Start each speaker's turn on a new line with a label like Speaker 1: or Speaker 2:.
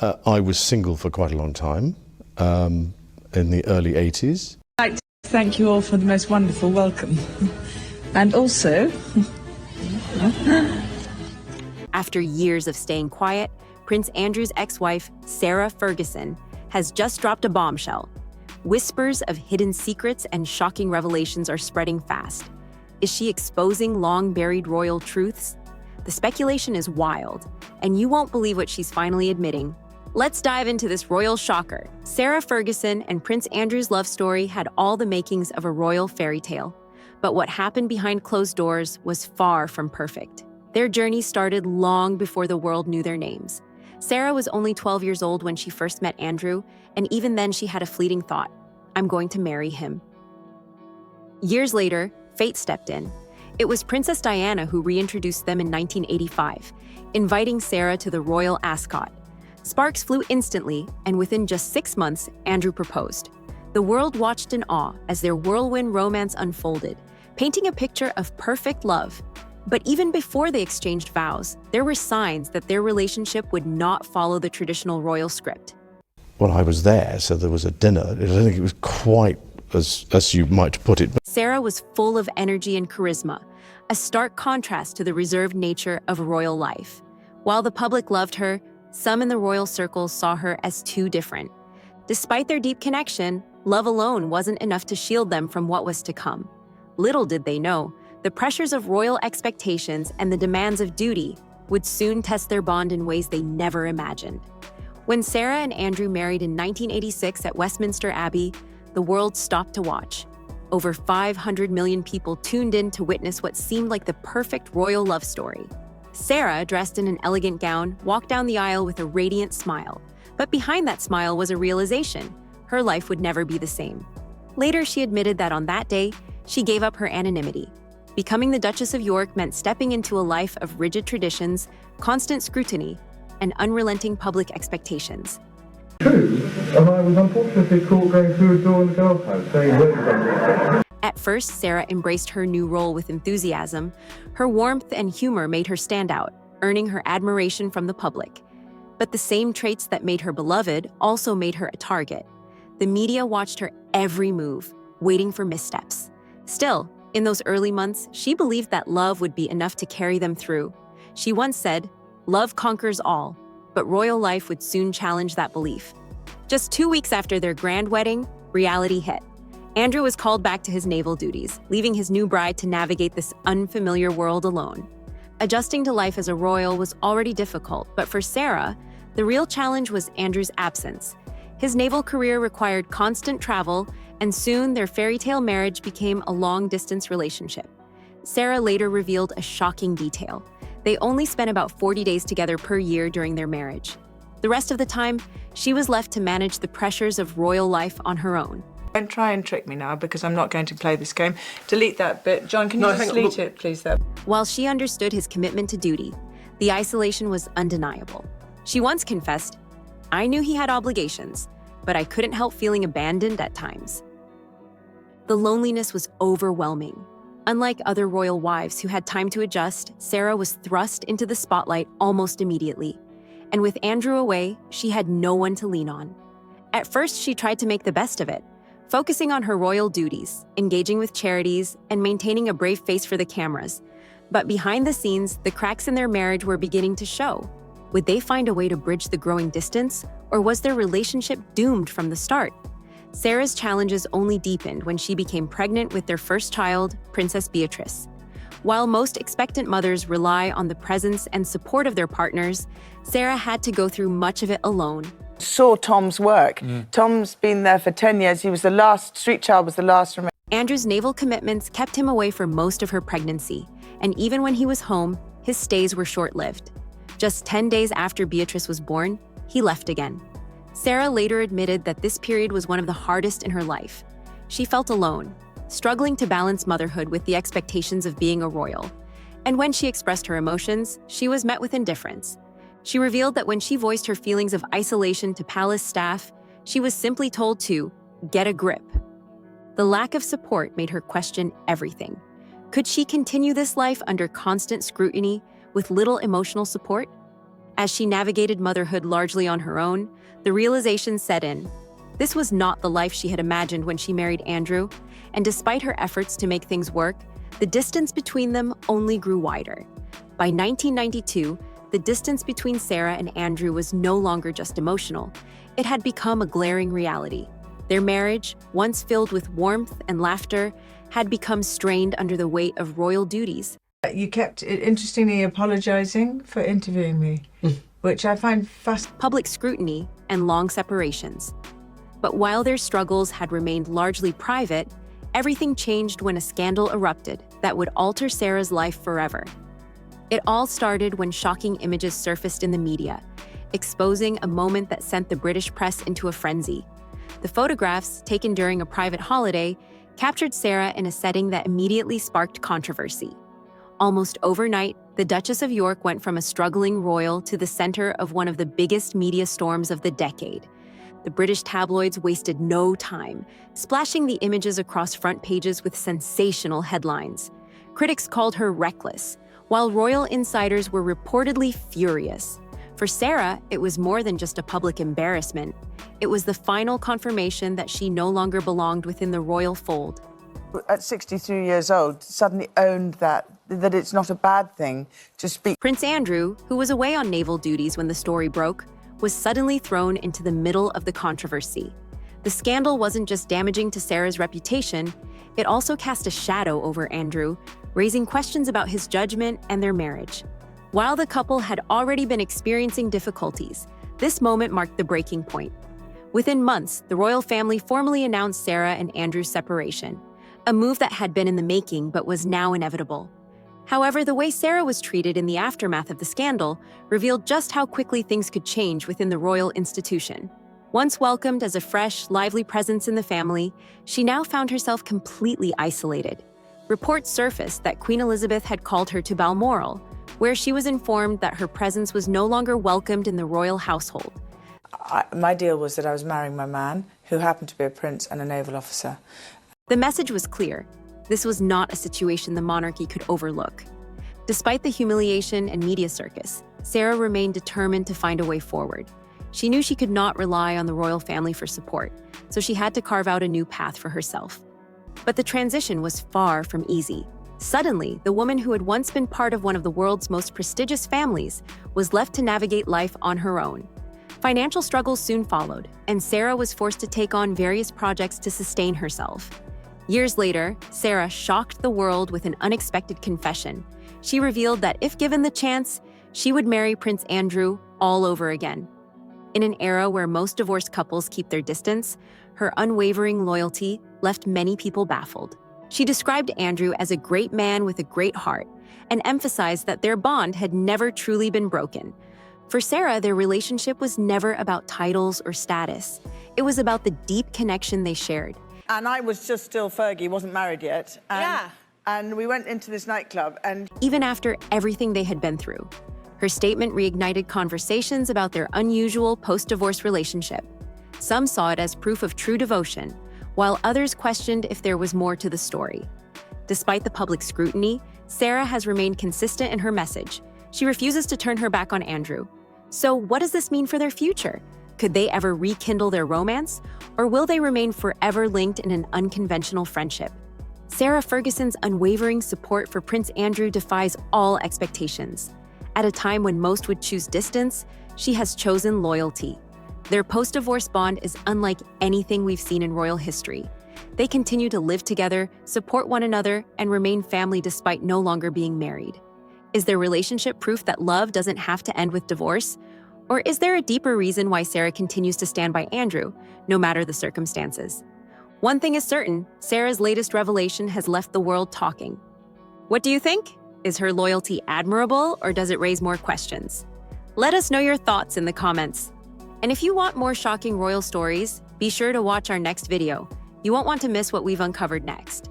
Speaker 1: I was single for quite a long time, in the early 80s.
Speaker 2: I'd like to thank you all for the most wonderful welcome. And also...
Speaker 3: After years of staying quiet, Prince Andrew's ex-wife, Sarah Ferguson, has just dropped a bombshell. Whispers of hidden secrets and shocking revelations are spreading fast. Is she exposing long-buried royal truths? The speculation is wild, and you won't believe what she's finally admitting. Let's dive into this royal shocker. Sarah Ferguson and Prince Andrew's love story had all the makings of a royal fairy tale. But what happened behind closed doors was far from perfect. Their journey started long before the world knew their names. Sarah was only 12 years old when she first met Andrew, and even then she had a fleeting thought, I'm going to marry him. Years later, fate stepped in. It was Princess Diana who reintroduced them in 1985, inviting Sarah to the royal ascot. Sparks flew instantly, and within just 6 months, Andrew proposed. The world watched in awe as their whirlwind romance unfolded, painting a picture of perfect love. But even before they exchanged vows, there were signs that their relationship would not follow the traditional royal script.
Speaker 1: Well, I was there, so there was a dinner. I don't think it was quite as you might put it.
Speaker 3: Sarah was full of energy and charisma, a stark contrast to the reserved nature of royal life. While the public loved her, some in the royal circles saw her as too different. Despite their deep connection, love alone wasn't enough to shield them from what was to come. Little did they know, the pressures of royal expectations and the demands of duty would soon test their bond in ways they never imagined. When Sarah and Andrew married in 1986 at Westminster Abbey, the world stopped to watch. Over 500 million people tuned in to witness what seemed like the perfect royal love story. Sarah, dressed in an elegant gown, walked down the aisle with a radiant smile. But behind that smile was a realization: her life would never be the same. Later, she admitted that on that day, she gave up her anonymity. Becoming the Duchess of York meant stepping into a life of rigid traditions, constant scrutiny, and unrelenting public expectations.
Speaker 4: True, and I was unfortunately caught going through a door in the girls' house saying welcome.
Speaker 3: At first, Sarah embraced her new role with enthusiasm. Her warmth and humor made her stand out, earning her admiration from the public. But the same traits that made her beloved also made her a target. The media watched her every move, waiting for missteps. Still, in those early months, she believed that love would be enough to carry them through. She once said, "Love conquers all," but royal life would soon challenge that belief. Just 2 weeks after their grand wedding, reality hit. Andrew was called back to his naval duties, leaving his new bride to navigate this unfamiliar world alone. Adjusting to life as a royal was already difficult, but for Sarah, the real challenge was Andrew's absence. His naval career required constant travel, and soon their fairy tale marriage became a long-distance relationship. Sarah later revealed a shocking detail. They only spent about 40 days together per year during their marriage. The rest of the time, she was left to manage the pressures of royal life on her own.
Speaker 5: Don't try and trick me now, because I'm not going to play this game. Delete that bit. John, can you just delete it, please, there?
Speaker 3: While she understood his commitment to duty, the isolation was undeniable. She once confessed, "I knew he had obligations, but I couldn't help feeling abandoned at times." The loneliness was overwhelming. Unlike other royal wives who had time to adjust, Sarah was thrust into the spotlight almost immediately. And with Andrew away, she had no one to lean on. At first, she tried to make the best of it, focusing on her royal duties, engaging with charities, and maintaining a brave face for the cameras. But behind the scenes, the cracks in their marriage were beginning to show. Would they find a way to bridge the growing distance, or was their relationship doomed from the start? Sarah's challenges only deepened when she became pregnant with their first child, Princess Beatrice. While most expectant mothers rely on the presence and support of their partners, Sarah had to go through much of it alone.
Speaker 5: Saw Tom's work. Tom's been there for 10 years. He was the last, Street Child was the last.
Speaker 3: Andrew's naval commitments kept him away for most of her pregnancy, and even when he was home, his stays were short-lived. Just 10 days after Beatrice was born, he left again. Sarah later admitted that this period was one of the hardest in her life. She felt alone, struggling to balance motherhood with the expectations of being a royal. And when she expressed her emotions, she was met with indifference. She revealed that when she voiced her feelings of isolation to palace staff, she was simply told to get a grip. The lack of support made her question everything. Could she continue this life under constant scrutiny with little emotional support? As she navigated motherhood largely on her own, the realization set in. This was not the life she had imagined when she married Andrew, and despite her efforts to make things work, the distance between them only grew wider. By 1992, the distance between Sarah and Andrew was no longer just emotional. It had become a glaring reality. Their marriage, once filled with warmth and laughter, had become strained under the weight of royal duties.
Speaker 5: You kept, interestingly, apologising for interviewing me, which I find fascinating.
Speaker 3: Public scrutiny, and long separations. But while their struggles had remained largely private, everything changed when a scandal erupted that would alter Sarah's life forever. It all started when shocking images surfaced in the media, exposing a moment that sent the British press into a frenzy. The photographs, taken during a private holiday, captured Sarah in a setting that immediately sparked controversy. Almost overnight, the Duchess of York went from a struggling royal to the center of one of the biggest media storms of the decade. The British tabloids wasted no time, splashing the images across front pages with sensational headlines. Critics called her reckless, while royal insiders were reportedly furious. For Sarah, it was more than just a public embarrassment. It was the final confirmation that she no longer belonged within the royal fold.
Speaker 6: At 63 years old, suddenly owned that it's not a bad thing to speak.
Speaker 3: Prince Andrew, who was away on naval duties when the story broke, was suddenly thrown into the middle of the controversy. The scandal wasn't just damaging to Sarah's reputation, it also cast a shadow over Andrew, raising questions about his judgment and their marriage. While the couple had already been experiencing difficulties, this moment marked the breaking point. Within months, the royal family formally announced Sarah and Andrew's separation, a move that had been in the making but was now inevitable. However, the way Sarah was treated in the aftermath of the scandal revealed just how quickly things could change within the royal institution. Once welcomed as a fresh, lively presence in the family, she now found herself completely isolated. Reports surfaced that Queen Elizabeth had called her to Balmoral, where she was informed that her presence was no longer welcomed in the royal household.
Speaker 6: My deal was that I was marrying my man, who happened to be a prince and a naval officer.
Speaker 3: The message was clear. This was not a situation the monarchy could overlook. Despite the humiliation and media circus, Sarah remained determined to find a way forward. She knew she could not rely on the royal family for support, so she had to carve out a new path for herself. But the transition was far from easy. Suddenly, the woman who had once been part of one of the world's most prestigious families was left to navigate life on her own. Financial struggles soon followed, and Sarah was forced to take on various projects to sustain herself. Years later, Sarah shocked the world with an unexpected confession. She revealed that if given the chance, she would marry Prince Andrew all over again. In an era where most divorced couples keep their distance, her unwavering loyalty left many people baffled. She described Andrew as a great man with a great heart and emphasized that their bond had never truly been broken. For Sarah, their relationship was never about titles or status. It was about the deep connection they shared.
Speaker 6: And I was just still Fergie, wasn't married yet. And we went into this nightclub and...
Speaker 3: Even after everything they had been through, her statement reignited conversations about their unusual post-divorce relationship. Some saw it as proof of true devotion, while others questioned if there was more to the story. Despite the public scrutiny, Sarah has remained consistent in her message. She refuses to turn her back on Andrew. So what does this mean for their future? Could they ever rekindle their romance? Or will they remain forever linked in an unconventional friendship? Sarah Ferguson's unwavering support for Prince Andrew defies all expectations. At a time when most would choose distance, she has chosen loyalty. Their post-divorce bond is unlike anything we've seen in royal history. They continue to live together, support one another, and remain family despite no longer being married. Is their relationship proof that love doesn't have to end with divorce? Or is there a deeper reason why Sarah continues to stand by Andrew, no matter the circumstances? One thing is certain, Sarah's latest revelation has left the world talking. What do you think? Is her loyalty admirable, or does it raise more questions? Let us know your thoughts in the comments. And if you want more shocking royal stories, be sure to watch our next video. You won't want to miss what we've uncovered next.